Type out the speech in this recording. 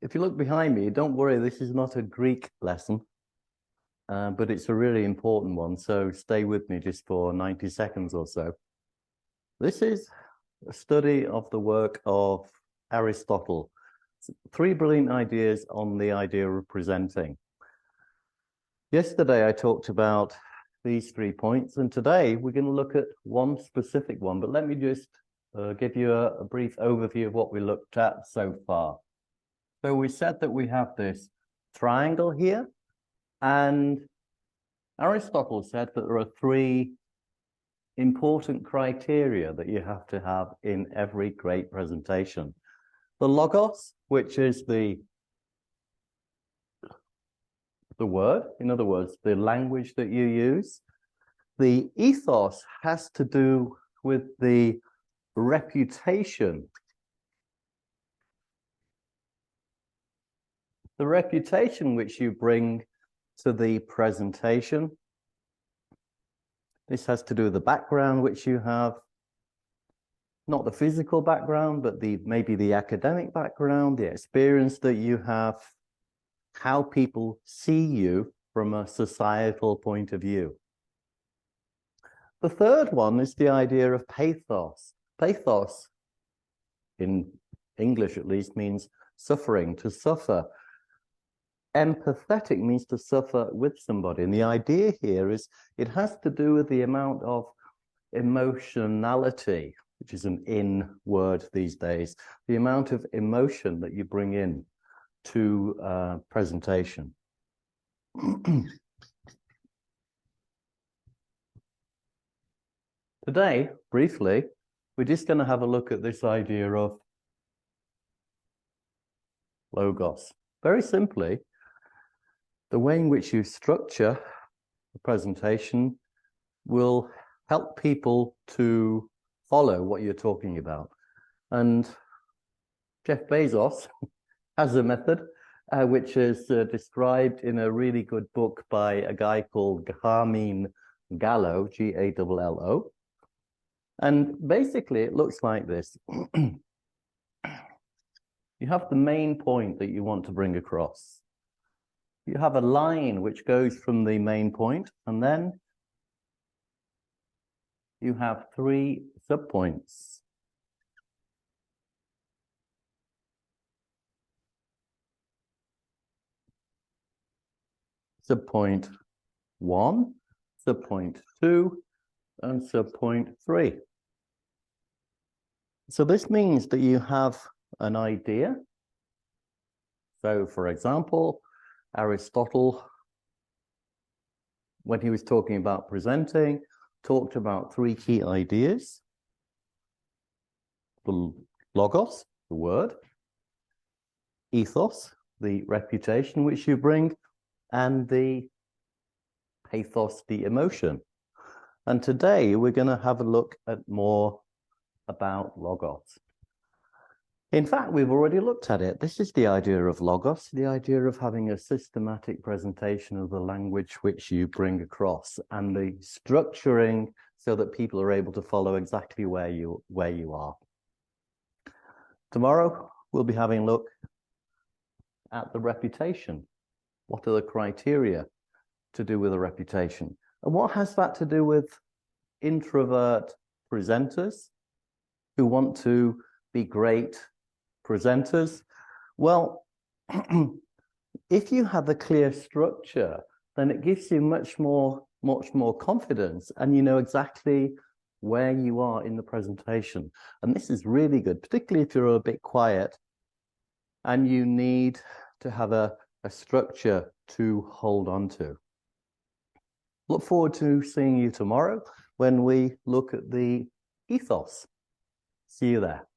If you look behind me, don't worry, this is not a Greek lesson, but it's a really important one. So stay with me just for 90 seconds or so. This is a study of the work of Aristotle. 3 brilliant ideas on the idea of presenting. Yesterday, I talked about these 3 points, and today we're going to look at one specific one. But let me just give you a brief overview of what we looked at so far. So we said that we have this triangle here, and Aristotle said that there are 3 important criteria that you have to have in every great presentation. The logos, which is the word, in other words, the language that you use. The ethos has to do with the reputation. The reputation which you bring to the presentation. This has to do with the background which you have. Not the physical background, but maybe the academic background, the experience that you have, how people see you from a societal point of view. The third one is the idea of pathos. Pathos, in English at least, means suffering, to suffer. Empathetic means to suffer with somebody. And the idea here is it has to do with the amount of emotionality, which is an in word these days, the amount of emotion that you bring in to presentation. Today, briefly, we're just going to have a look at this idea of logos. Very simply, the way in which you structure the presentation will help people to follow what you're talking about. And Jeff Bezos has a method which is described in a really good book by a guy called Carmine Gallo, Gallo. And basically it looks like this. You have the main point that you want to bring across. You have a line which goes from the main point, and then you have 3 subpoints. Subpoint 1, subpoint 2, and subpoint 3. So this means that you have an idea. So, for example, Aristotle, when he was talking about presenting, talked about 3 key ideas. The logos, the word, ethos, the reputation which you bring, and the pathos, the emotion. And today we're going to have a look at more about logos. In fact, we've already looked at it. This is the idea of logos, the idea of having a systematic presentation of the language which you bring across, and the structuring so that people are able to follow exactly where you are. Tomorrow, we'll be having a look at the reputation. What are the criteria to do with a reputation? And what has that to do with introvert presenters who want to be great presenters? Well, if you have a clear structure, then it gives you much more confidence, and you know exactly where you are in the presentation. And this is really good, particularly if you're a bit quiet and you need to have a structure to hold on to. Look forward to seeing you tomorrow when we look at the ethos. See you there.